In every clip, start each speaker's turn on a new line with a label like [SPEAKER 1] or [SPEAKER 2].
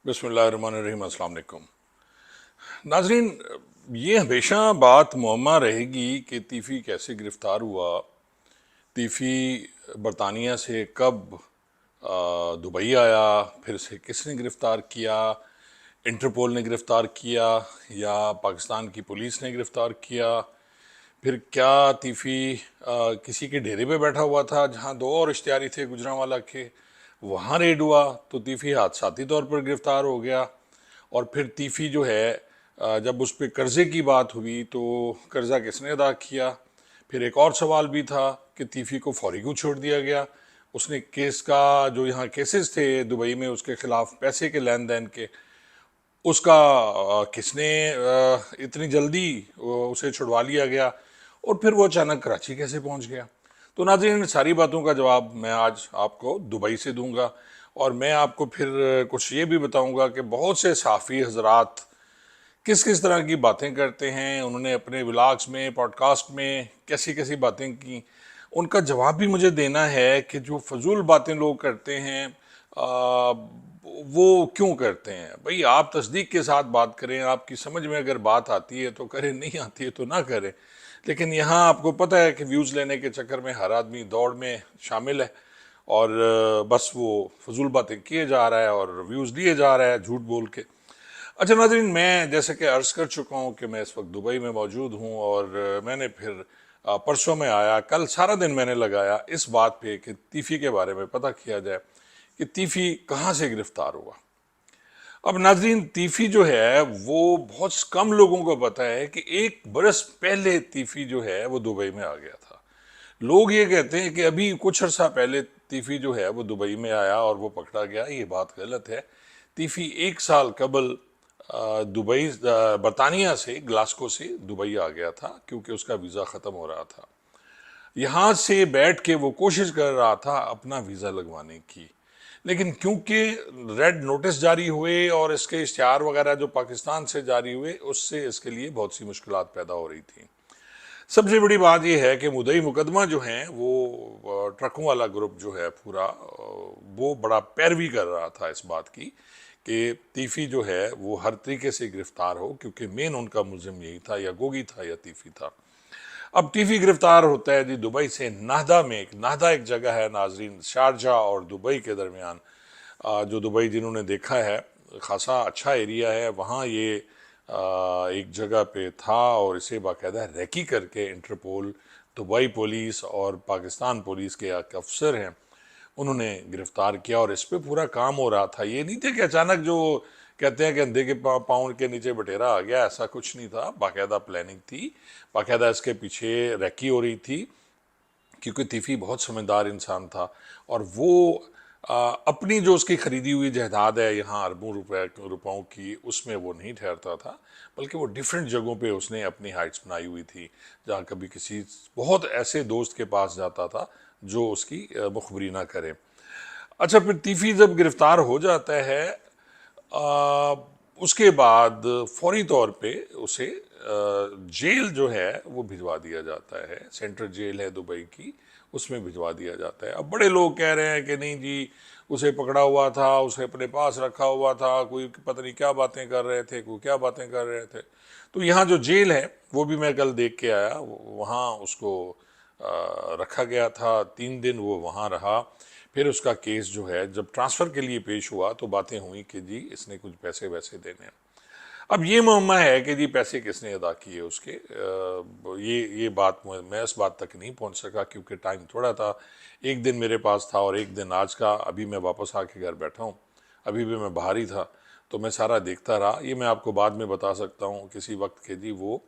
[SPEAKER 1] बिस्मिल्लाहिर्रहमानिर्रहीम, अस्सलाम वालेकुम। नाजरीन, ये हमेशा बात मुअम्मा रहेगी कि तीफ़ी कैसे गिरफ़्तार हुआ। तीफ़ी बरतानिया से कब दुबई आया, फिर से किसने गिरफ़्तार किया, इंटरपोल ने गिरफ़्तार किया या पाकिस्तान की पुलिस ने गिरफ़्तार किया। फिर क्या तीफ़ी किसी के डेरे पे बैठा हुआ था जहां दो और इश्तियारी थे गुजरांवाला के, वहां रेड हुआ तो तीफ़ी हादसाती तौर पर गिरफ़्तार हो गया। और फिर तीफ़ी जो है जब उस पर कर्ज़े की बात हुई तो कर्ज़ा किसने अदा किया। फिर एक और सवाल भी था कि तीफ़ी को फौरी क्यों छोड़ दिया गया। उसने केस का जो यहाँ केसेस थे दुबई में उसके खिलाफ पैसे के लेन देन के, उसका किसने इतनी जल्दी उसे छुड़वा लिया गया और फिर वो अचानक कराची कैसे पहुंच गया। तो नाज़रीन, इन सारी बातों का जवाब मैं आज आपको दुबई से दूंगा। और मैं आपको फिर कुछ ये भी बताऊंगा कि बहुत से सहाफ़ी हजरात किस किस तरह की बातें करते हैं, उन्होंने अपने व्लॉग्स में, पॉडकास्ट में कैसी कैसी बातें की, उनका जवाब भी मुझे देना है कि जो फजूल बातें लोग करते हैं वो क्यों करते हैं। भाई, आप तस्दीक के साथ बात करें, आपकी समझ में अगर बात आती है तो करें, नहीं आती है तो ना करें। लेकिन यहाँ आपको पता है कि व्यूज़ लेने के चक्कर में हर आदमी दौड़ में शामिल है और बस वो फजूल बातें किए जा रहा है और व्यूज़ लिए जा रहा है झूठ बोल के। अच्छा नाज़रीन, मैं जैसे कि अर्ज़ कर चुका हूँ कि मैं इस वक्त दुबई में मौजूद हूँ और मैंने फिर परसों में आया, कल सारा दिन मैंने लगाया इस बात पे कि तीफ़ी के बारे में पता किया जाए कि तीफ़ी कहाँ से गिरफ्तार हुआ। अब नाज़रीन, तीफ़ी जो है वो बहुत कम लोगों को पता है कि एक बरस पहले तीफ़ी जो है वो दुबई में आ गया था। लोग ये कहते हैं कि अभी कुछ अर्सा पहले तीफ़ी जो है वो दुबई में आया और वो पकड़ा गया। ये बात गलत है। तीफ़ी एक साल कबल दुबई बरतानिया से, ग्लासगो से दुबई आ गया था क्योंकि उसका वीज़ा ख़त्म हो रहा था। यहाँ से बैठ के वो कोशिश कर रहा था अपना वीज़ा लगवाने की, लेकिन क्योंकि रेड नोटिस जारी हुए और इसके इश्तिहार वगैरह जो पाकिस्तान से जारी हुए, उससे इसके लिए बहुत सी मुश्किलात पैदा हो रही थी। सबसे बड़ी बात यह है कि मुद्दई मुकदमा जो हैं वो ट्रकों वाला ग्रुप जो है पूरा, वो बड़ा पैरवी कर रहा था इस बात की कि तीफ़ी जो है वो हर तरीके से गिरफ्तार हो, क्योंकि मेन उनका मुलजिम यही था, या गोगी था या तीफ़ी था। अब तीफ़ी गिरफ्तार होता है जी दुबई से नाहदा में। नाहदा एक जगह है नाजरीन, शारजा और दुबई के दरमियान। जो दुबई जिन्होंने देखा है, खासा अच्छा एरिया है वहाँ ये एक जगह पे था और इसे बाकायदा रैकी करके इंटरपोल, दुबई पुलिस और पाकिस्तान पुलिस के एक अफसर हैं, उन्होंने गिरफ्तार किया और इस पे पूरा काम हो रहा था। ये नहीं थे कि अचानक जो कहते हैं कि अंधे के पाँव के नीचे बटेरा आ गया, ऐसा कुछ नहीं था। बाकायदा प्लानिंग थी, बाकायदा इसके पीछे रैकी हो रही थी, क्योंकि तीफ़ी बहुत समझदार इंसान था और वो अपनी जो उसकी खरीदी हुई जायदाद है यहाँ अरबों रुपयों की, उसमें वो नहीं ठहरता था, बल्कि वो डिफरेंट जगहों पे उसने अपनी हाइट्स बनाई हुई थी। जहाँ कभी किसी बहुत ऐसे दोस्त के पास जाता था जो उसकी मुखबरी ना करे। अच्छा, फिर तीफ़ी जब गिरफ्तार हो जाता है आ, उसके बाद फौरी तौर पे उसे जेल जो है वो भिजवा दिया जाता है। सेंट्रल जेल है दुबई की, उसमें भिजवा दिया जाता है। अब बड़े लोग कह रहे हैं कि नहीं जी, उसे पकड़ा हुआ था, उसे अपने पास रखा हुआ था, कोई पता नहीं क्या बातें कर रहे थे, कोई क्या बातें कर रहे थे। तो यहाँ जो जेल है वो भी मैं कल देख के आया, वहाँ उसको रखा गया था। 3 दिन वो वहाँ रहा। फिर उसका केस जो है जब ट्रांसफ़र के लिए पेश हुआ तो बातें हुई कि जी इसने कुछ पैसे वैसे देने हैं। अब ये मुअम्मा है कि जी पैसे किसने अदा किए उसके, ये बात मैं इस बात तक नहीं पहुंच सका क्योंकि टाइम थोड़ा था। एक दिन मेरे पास था और एक दिन आज का। अभी मैं वापस आके घर बैठा हूँ, अभी भी मैं बाहर ही था, तो मैं सारा देखता रहा। ये मैं आपको बाद में बता सकता हूँ किसी वक्त के जी वो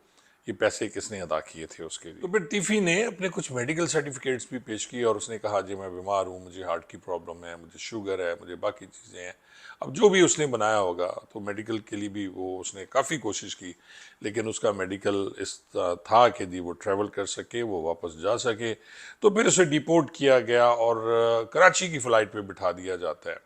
[SPEAKER 1] ये पैसे किसने अदा किए थे उसके लिए। तो फिर टिफ़ी ने अपने कुछ मेडिकल सर्टिफिकेट्स भी पेश किए और उसने कहा जी मैं बीमार हूँ, मुझे हार्ट की प्रॉब्लम है, मुझे शुगर है, मुझे बाकी चीज़ें हैं। अब जो भी उसने बनाया होगा, तो मेडिकल के लिए भी वो उसने काफ़ी कोशिश की, लेकिन उसका मेडिकल इस था कि जी वो ट्रैवल कर सके, वो वापस जा सके। तो फिर उसे डिपोर्ट किया गया और कराची की फ़्लाइट पे बिठा दिया जाता है।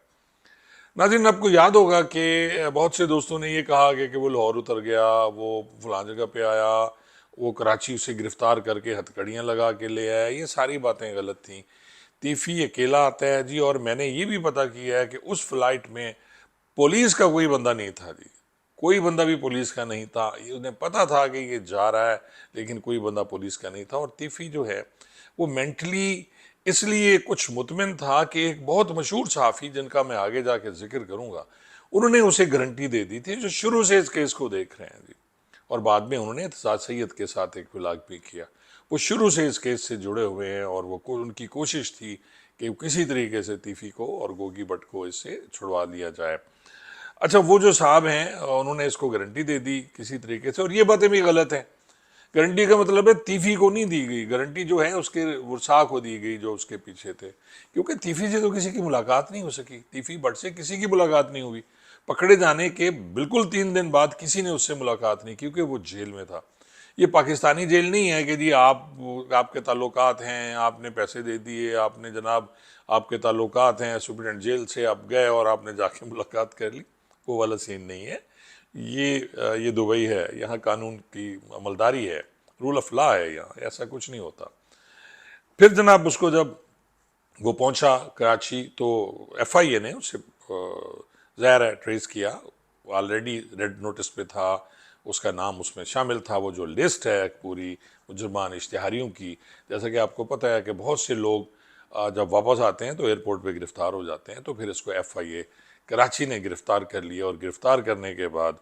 [SPEAKER 1] नाज़रीन, आपको याद होगा कि बहुत से दोस्तों ने ये कहा कि वो लाहौर उतर गया, वो फलां जगह पे आया, वो कराची उसे गिरफ्तार करके हथकड़ियाँ लगा के ले आया। ये सारी बातें गलत थीं। तीफ़ी अकेला आता है जी, और मैंने ये भी पता किया है कि उस फ्लाइट में पुलिस का कोई बंदा नहीं था जी, कोई बंदा भी पुलिस का नहीं था। ये उन्हें पता था कि ये जा रहा है, लेकिन कोई बंदा पुलिस का नहीं था। और तीफी जो है वो मेंटली इसलिए कुछ मुतमिन था कि एक बहुत मशहूर सहाफ़ी जिनका मैं आगे जाके जिक्र करूंगा, उन्होंने उसे गारंटी दे दी थी, जो शुरू से इस केस को देख रहे हैं जी। और बाद में उन्होंने एतजाज सैयद के साथ एक विलाग भी किया। वो शुरू से इस केस से जुड़े हुए हैं और वो उनकी कोशिश थी कि किसी तरीके से तीफी को और गोगी भट्ट को इससे छुड़वा लिया जाए। अच्छा, वो जो साहब हैं उन्होंने इसको गारंटी दे दी किसी तरीके से, और ये बातें भी गलत हैं। गारंटी का मतलब है तीफी को नहीं दी गई गारंटी, जो है उसके वसा को दी गई जो उसके पीछे थे, क्योंकि तीफी से तो किसी की मुलाकात नहीं हो सकी, तीफी भट्ट से किसी की मुलाकात नहीं हुई। पकड़े जाने के बिल्कुल 3 दिन बाद किसी ने उससे मुलाकात नहीं, क्योंकि वो जेल में था। ये पाकिस्तानी जेल नहीं है कि जी आपके ताल्लुकात हैं, आपने पैसे दे दिए, आपने जनाब आपके ताल्लुकात हैं सुप्रीटेंडेंट जेल से, आप गए और आपने जाके मुलाकात कर ली। वो वाला सीन नहीं है। ये दुबई है, यहाँ कानून की अमलदारी है, रूल ऑफ लॉ है, यहाँ ऐसा कुछ नहीं होता। फिर जनाब उसको जब वो पहुंचा कराची तो एफआईए ने उसे ज़ाहिर है ट्रेस किया, ऑलरेडी रेड नोटिस पे था, उसका नाम उसमें शामिल था। वो जो लिस्ट है पूरी मुजरमान इश्तिहारियों की, जैसा कि आपको पता है कि बहुत से लोग जब वापस आते हैं तो एयरपोर्ट पे गिरफ्तार हो जाते हैं, तो फिर इसको एफआईए कराची ने गिरफ्तार कर लिया। और गिरफ्तार करने के बाद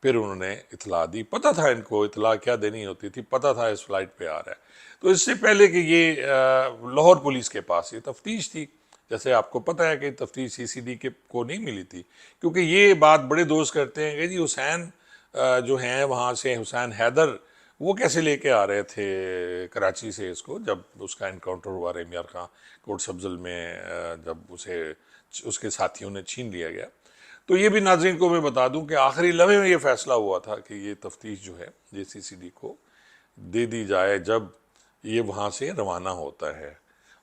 [SPEAKER 1] फिर उन्होंने इतला दी। पता था इनको इतला क्या देनी होती थी, पता था इस फ्लाइट पे आ रहा है। तो इससे पहले कि ये लाहौर पुलिस के पास ये तफ्तीश थी, जैसे आपको पता है कि तफ्तीश सीसीडी के को नहीं मिली थी, क्योंकि ये बात बड़े दोस्त करते हैं कि जी हुसैन जो हैं वहाँ से, हुसैन हैदर, वो कैसे लेके आ रहे थे कराची से इसको, जब उसका इनकाउंटर हुआ रेम यार खां कोट सब्जल में, जब उसे उसके साथियों ने छीन लिया गया। तो ये भी नाज़रीन को मैं बता दूं कि आखिरी लम्हे में ये फैसला हुआ था कि ये तफ्तीश जो है जेसीसीडी को दे दी जाए जब ये वहाँ से रवाना होता है।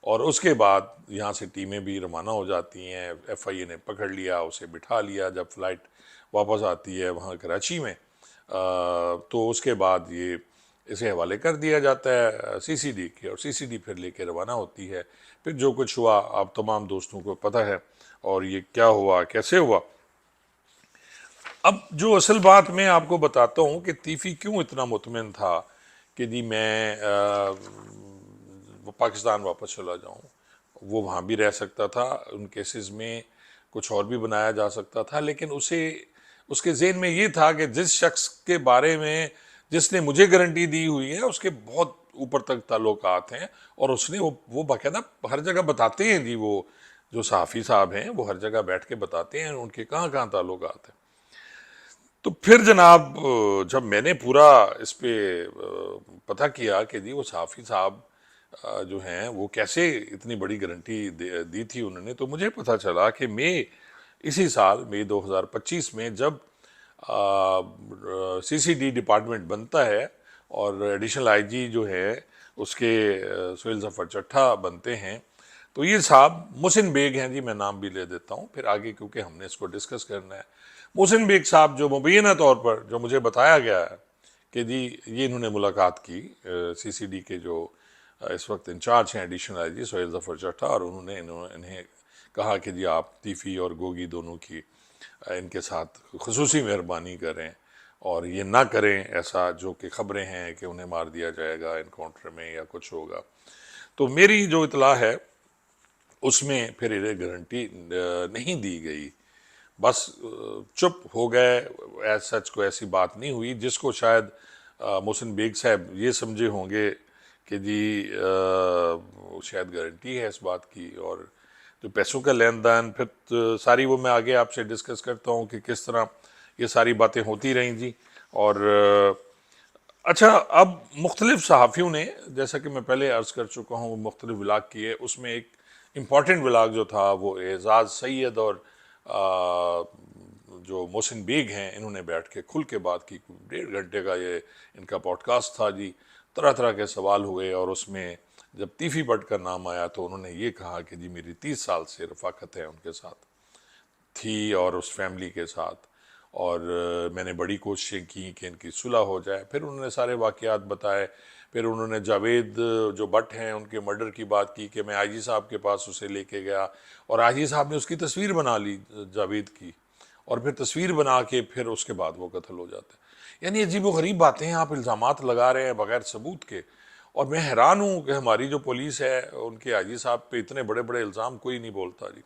[SPEAKER 1] और उसके बाद यहाँ से टीमें भी रवाना हो जाती हैं, एफआईए ने पकड़ लिया, उसे बिठा लिया। जब फ़्लाइट वापस आती है वहाँ कराची में, तो उसके बाद ये इसे हवाले कर दिया जाता है सीसीडी के, और सीसीडी फिर लेके रवाना होती है। फिर जो कुछ हुआ आप तमाम दोस्तों को पता है, और ये क्या हुआ कैसे हुआ। अब जो असल बात मैं आपको बताता हूँ कि तीफी क्यों इतना मुतमिन था कि जी मैं वो पाकिस्तान वापस चला जाऊँ। वो वहाँ भी रह सकता था, उन केसेस में कुछ और भी बनाया जा सकता था, लेकिन उसे उसके ज़हन में ये था कि जिस शख्स के बारे में जिसने मुझे गारंटी दी हुई है उसके बहुत ऊपर तक ताल्लुकात हैं, और उसने वो बाकायदा हर जगह बताते हैं जी, वो जो सहाफ़ी साहब हैं वो हर जगह बैठ के बताते हैं उनके कहाँ कहाँ ताल्लुकात हैं। तो फिर जनाब जब मैंने पूरा इस पे पता किया कि जी वो सहाफ़ी साहब जो हैं वो कैसे इतनी बड़ी गारंटी दी थी उन्होंने, तो मुझे पता चला कि इसी साल मई 2025 में जब सीसीडी डिपार्टमेंट बनता है और एडिशनल आईजी जो है उसके सुहेल जफर चट्ठा बनते हैं, तो ये साहब मोहसिन बेग हैं जी, मैं नाम भी ले देता हूँ फिर आगे क्योंकि हमने इसको डिस्कस करना है। मोहसिन बेग साहब जो मुबैना तौर पर जो मुझे बताया गया है कि जी ये इन्होंने मुलाकात की सीसीडी के जो इस वक्त इंचार्ज हैं एडिशनल आईजी सुहेल जफर चट्ठा, और उन्होंने इन्हें कहा कि जी आप तीफी और गोगी दोनों की इनके साथ खुसूसी मेहरबानी करें और ये ना करें ऐसा जो कि खबरें हैं कि उन्हें मार दिया जाएगा इनकाउंटर में या कुछ होगा। तो मेरी जो इतला है उसमें फिर इन्हें गारंटी नहीं दी गई, बस चुप हो गए। एज सच को ऐसी बात नहीं हुई जिसको शायद मोहसिन बेग साहब ये समझे होंगे कि जी शायद गारंटी है इस बात की। और जो पैसों का लेन देन फिर सारी वो मैं आगे आपसे डिस्कस करता हूँ कि किस तरह ये सारी बातें होती रहीं जी। और अच्छा, अब मुख्तलिफ सहाफ़ियों ने, जैसा कि मैं पहले अर्ज़ कर चुका हूँ, मुख्तलिफ विलाग किए, उसमें एक इम्पॉर्टेंट विलाग जो था वो एजाज़ सैयद और जो मोहसिन बेग हैं इन्होंने बैठ के खुल के बात की। 1.5 घंटे का ये इनका पॉडकास्ट था जी, तरह तरह के सवाल हुए, और उसमें जब तीफ़ी भट्ट का नाम आया तो उन्होंने ये कहा कि जी मेरी 30 साल से रफ़ाकत है उनके साथ थी और उस फैमिली के साथ, और मैंने बड़ी कोशिशें की कि इनकी सुलह हो जाए। फिर उन्होंने सारे वाक़यात बताए। फिर उन्होंने जावेद जो भट्ट हैं उनके मर्डर की बात की कि मैं आईजी साहब के पास उसे लेके गया और आईजी साहब ने उसकी तस्वीर बना ली जावेद की, और फिर तस्वीर बना के फिर उसके बाद वो कत्ल हो जाता है। यानी अजीबोगरीब बातें हैं, आप इल्ज़ामात लगा रहे हैं बगैर सबूत के। और मैं हैरान हूँ कि हमारी जो पुलिस है उनके आईजी साहब पे इतने बड़े बड़े इल्ज़ाम कोई नहीं बोलता जी।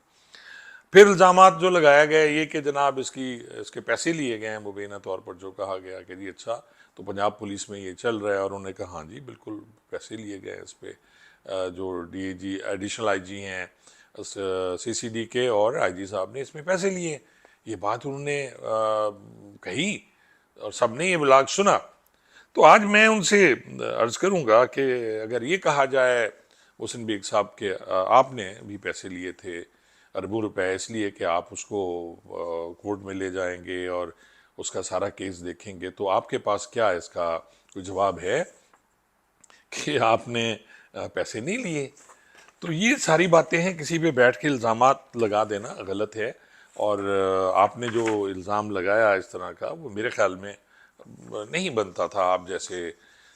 [SPEAKER 1] फिर इल्ज़ामात जो लगाया गया ये कि जनाब इसके पैसे लिए गए हैं मुबीना तौर पर, जो कहा गया कि जी अच्छा तो पंजाब पुलिस में ये चल रहा है, और उन्होंने कहा हाँ जी बिल्कुल पैसे लिए गए इस पर। जो डीआईजी एडिशनल आईजी हैं सीसीडी के और आईजी साहब ने इसमें पैसे लिए, ये बात उन्होंने कही और सबने ये ब्लाग सुना। तो आज मैं उनसे अर्ज़ करूंगा कि अगर ये कहा जाए मोहसिन बेग साहब के आपने भी पैसे लिए थे अरबों रुपए इसलिए कि आप उसको कोर्ट में ले जाएंगे और उसका सारा केस देखेंगे, तो आपके पास क्या इसका कोई जवाब है कि आपने पैसे नहीं लिए? तो ये सारी बातें हैं, किसी पे बैठ के इल्ज़ामात लगा देना गलत है। और आपने जो इल्ज़ाम लगाया इस तरह का, वो मेरे ख्याल में नहीं बनता था। आप जैसे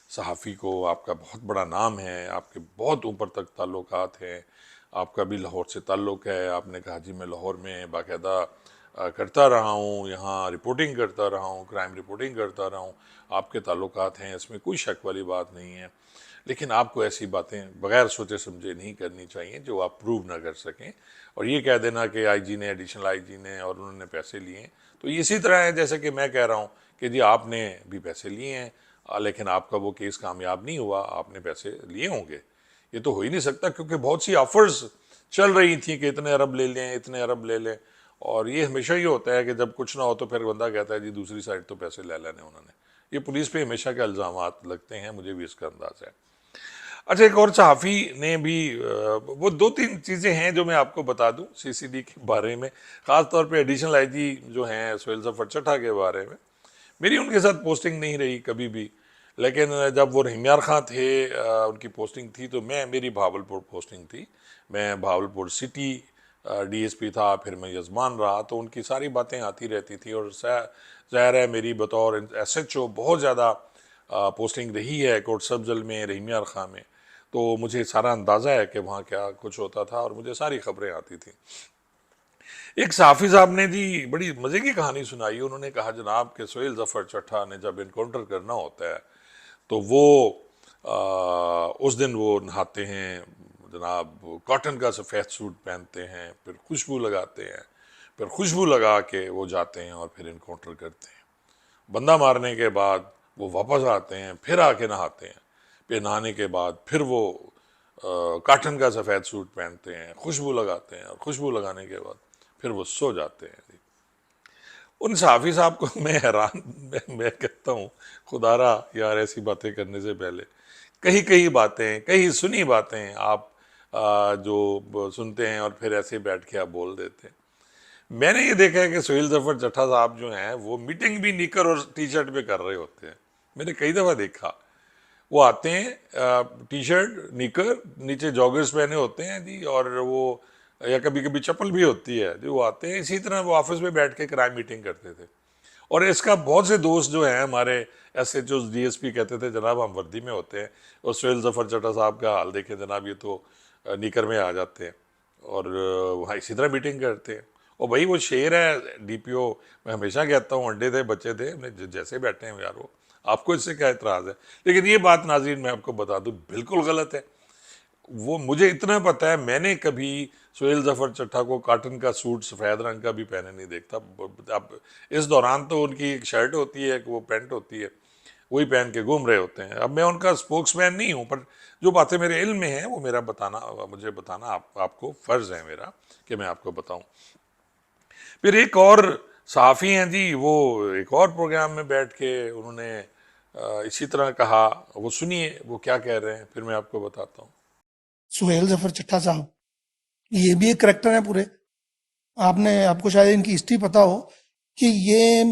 [SPEAKER 1] सहाफ़ी को, आपका बहुत बड़ा नाम है, आपके बहुत ऊपर तक ताल्लुकात हैं, आपका भी लाहौर से ताल्लुक़ है। आपने कहा जी मैं लाहौर में बाकायदा करता रहा हूँ, यहाँ रिपोर्टिंग करता रहा हूँ, क्राइम रिपोर्टिंग करता रहा हूँ, आपके ताल्लुकात हैं, इसमें कोई शक वाली बात नहीं है। लेकिन आपको ऐसी बातें बगैर सोचे समझे नहीं करनी चाहिए जो आप प्रूव ना कर सकें। और ये कह देना कि आईजी ने, एडिशनल आईजी ने और उन्होंने पैसे लिए हैं, तो इसी तरह है जैसे कि मैं कह रहा हूँ कि जी आपने भी पैसे लिए हैं लेकिन आपका वो केस कामयाब नहीं हुआ, आपने पैसे लिए होंगे। ये तो हो ही नहीं सकता, क्योंकि बहुत सी ऑफर्स चल रही थी कि इतने अरब ले लें, इतने अरब ले लें। और ये हमेशा ही होता है कि जब कुछ ना हो तो फिर बंदा कहता है जी दूसरी साइड तो पैसे ले लेने उन्होंने। ये पुलिस पे हमेशा के इल्ज़ामात लगते हैं, मुझे भी इसका अंदाज़ है। अच्छा, एक और सहाफ़ी ने भी वो दो तीन चीज़ें हैं जो मैं आपको बता दूं सीसीडी के बारे में, ख़ास तौर पे एडिशनल आईजी जो हैं सोहेल ज़फ़र चट्टा के बारे में। मेरी उनके साथ पोस्टिंग नहीं रही कभी भी, लेकिन जब वो रहीम यार खां थे उनकी पोस्टिंग थी, तो मेरी भावलपुर पोस्टिंग थी। मैं भावलपुर सिटी डीएसपी था, फिर मैं यजमान रहा, तो उनकी सारी बातें आती रहती थी। और ज़ाहिर है मेरी बतौर एसएचओ बहुत ज़्यादा पोस्टिंग रही है कोट सब्जल में, रहीम यार खां में, तो मुझे सारा अंदाज़ा है कि वहाँ क्या कुछ होता था और मुझे सारी खबरें आती थी। एक साफ़ी साहब ने जी बड़ी मज़े की कहानी सुनाई। उन्होंने कहा जनाब कि सोहेल ज़फ़र चट्टा ने जब इनकाउंटर करना होता है तो वो उस दिन वो नहाते हैं जनाब, कॉटन का सफ़ेद सूट पहनते हैं, फिर खुशबू लगाते हैं, फिर खुशबू लगा के वो जाते हैं और फिर इनकाउंटर करते हैं। बंदा मारने के बाद वो वापस आते हैं, फिर आके नहाते हैं, फिर नहाने के बाद फिर वो कॉटन का सफ़ेद सूट पहनते हैं, खुशबू लगाते हैं, और खुशबू लगाने के बाद फिर वो सो जाते हैं। उन सहाफ़ी साहब को मैं हैरान, मैं कहता हूँ खुदारा यार, ऐसी बातें करने से पहले कई कई बातें, कई सुनी बातें आप जो सुनते हैं और फिर ऐसे बैठ के आप बोल देते हैं। मैंने ये देखा है कि सोहेल ज़फ़र चट्टा साहब जो हैं वो मीटिंग भी निकर और टी शर्ट पे कर रहे होते हैं। मैंने कई दफ़ा देखा, वो आते हैं टी शर्ट निकर, नीचे जॉगर्स पहने होते हैं जी, और वो या कभी कभी चप्पल भी होती है जो, वो आते हैं। इसी तरह वो ऑफिस में बैठ के क्राइम मीटिंग करते थे। और इसका बहुत से दोस्त जो हैं हमारे एसएचओ डीएसपी कहते थे जनाब हम वर्दी में होते हैं, और सोहेल ज़फ़र चट्टा साहब का हाल देखें जनाब, ये तो निकर में आ जाते हैं और वहाँ इसी तरह मीटिंग करते हैं। और भाई वो शेर है डीपीओ, मैं हमेशा कहता हूँ अंडे थे बच्चे थे, जैसे बैठे हैं यार वो, आपको इससे क्या एतराज़ है? लेकिन ये बात नाज़रीन मैं आपको बता दूँ बिल्कुल गलत है। वो मुझे इतना पता है, मैंने कभी सोहेल ज़फ़र चट्टा को कॉटन का सूट सफ़ेद रंग का भी पहने नहीं देखता। अब इस दौरान तो उनकी एक शर्ट होती है, एक वो पैंट होती है, वही पहन के घूम रहे होते हैं। अब मैं उनका स्पोक्समैन नहीं हूँ, पर जो बातें मेरे इल्म में हैं वो मेरा बताना, मुझे बताना आपको फ़र्ज़ है मेरा कि मैं आपको बताऊँ। फिर एक और सहाफ़ी हैं जी, वो एक और प्रोग्राम में बैठ के उन्होंने इसी तरह कहा, वो सुनिए वो क्या कह रहे हैं, फिर मैं आपको बताता हूँ।
[SPEAKER 2] सुहेल जफर चट्टा साहब, ये भी एक करेक्टर है पूरे। आपको शायद इनकी हिस्ट्री पता हो कि ये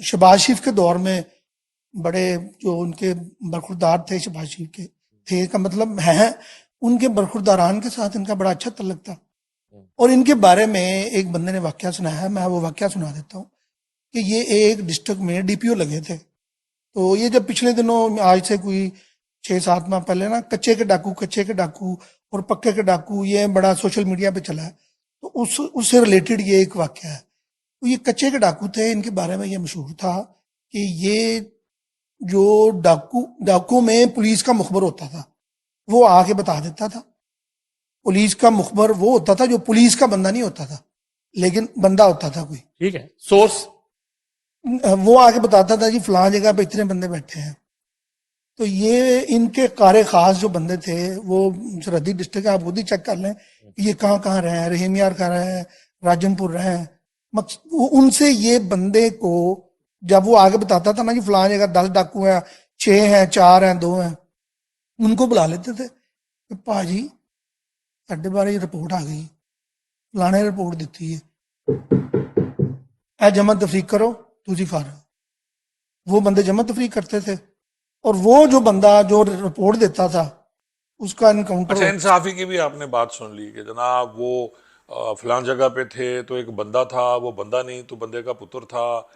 [SPEAKER 2] शहबाज शरीफ के दौर में बड़े, जो उनके बरखुरदार थे शहबाज शरीफ के, थे का मतलब है उनके बरखुरदारान के साथ इनका बड़ा अच्छा तल्लक था। और इनके बारे में एक बंदे ने वाकया सुनाया है, मैं वो वाकया सुना देता हूँ कि ये एक डिस्ट्रिक्ट में डीपीओ लगे थे। तो ये जब पिछले दिनों, आज से कोई 6-7 माह पहले ना, कच्चे के डाकू और पक्के के डाकू, ये बड़ा सोशल मीडिया पे चला है। तो उससे रिलेटेड ये एक वाक्य है। तो ये कच्चे के डाकू थे, इनके बारे में ये मशहूर था कि ये जो डाकू में पुलिस का मुखबर होता था, वो आके बता देता था। पुलिस का मुखबर वो होता था जो पुलिस का बंदा नहीं होता था, लेकिन बंदा होता था कोई।
[SPEAKER 3] ठीक है, सोर्स।
[SPEAKER 2] वो आके बताता था जी फलां जगह पे इतने बंदे बैठे हैं। तो ये इनके कारे खास जो बंदे थे, वो सरहदी डिस्ट्रिक्ट आप खुद ही चेक कर लें कि ये कहाँ कहाँ रहे हैं, रहीम यार कहाँ रहे हैं, राजनपुर रहे हैं। उनसे ये बंदे को जब वो आगे बताता था ना कि फलां जगह 10 डाकू हैं, 6 हैं, 4 हैं, 2 हैं, उनको बुला लेते थे कि भाजी साढ़े बारे रिपोर्ट आ गई, फलाने रिपोर्ट दी है, ए जमा तफरीक करो, तुझी खा रहे हो। वो बंदे जमा तफरीक करते थे, और वो जो बंदा जो रिपोर्ट देता था उसका
[SPEAKER 1] अच्छा,
[SPEAKER 2] इनकाउंटर।
[SPEAKER 1] इन सहाफ़ी की भी आपने बात सुन ली कि जनाब वो फलां जगह पे थे तो एक बंदा था, वो बंदा नहीं तो बंदे का पुत्र था,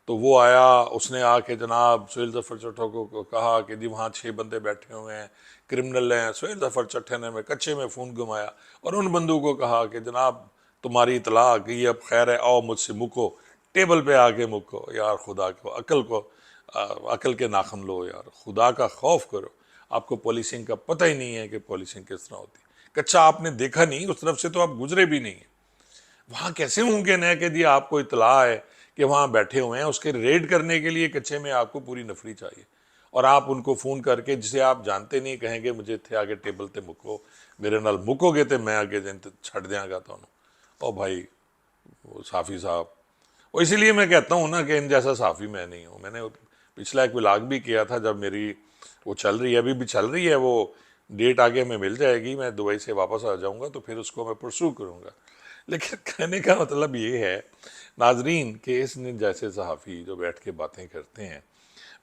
[SPEAKER 1] तो वो आया, उसने आके जनाब सुहेल ज़फ़र चट्ठो को कहा कि जी वहाँ 6 बंदे बैठे हुए हैं, क्रिमिनल हैं। सुहेल ज़फ़र चट्ठे ने में कच्चे में फ़ोन घुमाया और उन बंदों को कहा कि जनाब तुम्हारी इतला आ गई, अब खैर है, आओ मुझसे मुको, टेबल पे आके मुको। यार खुदा को अकल को अकल के नाखन लो यार, खुदा का खौफ करो। आपको पॉलिसिंग का पता ही नहीं है कि पॉलिसिंग किस तरह होती है। कच्चा आपने देखा नहीं, उस तरफ से तो आप गुजरे भी नहीं है। वहाँ कैसे मुमकिन है कि जी आपको इतला है कि वहाँ बैठे हुए हैं, उसके रेड करने के लिए कच्चे में आपको पूरी नफरी चाहिए, और आप उनको फ़ोन करके जिसे आप जानते नहीं कहेंगे मुझे इतने आगे टेबल ते मुको, मेरे नाल मुकोगे तो मैं आगे दिन छड़ देंगा तो। ओ भाई वो साफ़ी साहब, और इसीलिए मैं कहता हूँ ना कि इन जैसा साफ़ी मैं नहीं हूँ। मैंने पिछला एक व्लॉग भी किया था, जब मेरी वो चल रही है, अभी भी चल रही है, वो डेट आगे में मिल जाएगी, मैं दुबई से वापस आ जाऊँगा तो फिर उसको मैं परसू करूँगा। लेकिन कहने का मतलब ये है नाजरीन कि इस जैसे सहाफ़ी जो बैठ के बातें करते हैं,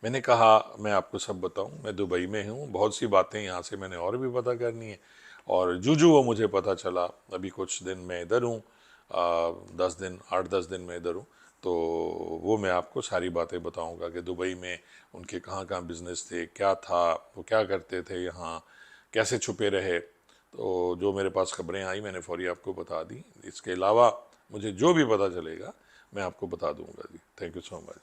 [SPEAKER 1] मैंने कहा मैं आपको सब बताऊं, मैं दुबई में हूँ, बहुत सी बातें यहाँ से मैंने और भी पता करनी है, और जूजू वो मुझे पता चला, अभी कुछ दिन मैं इधर हूँ, 10 दिन 8-10 दिन में इधर हूँ, तो वो मैं आपको सारी बातें बताऊंगा कि दुबई में उनके कहाँ कहाँ बिजनेस थे, क्या था, वो क्या करते थे यहाँ, कैसे छुपे रहे। तो जो मेरे पास खबरें आई मैंने फौरी आपको बता दी। इसके अलावा मुझे जो भी पता चलेगा मैं आपको बता दूंगा जी। Thank you so much.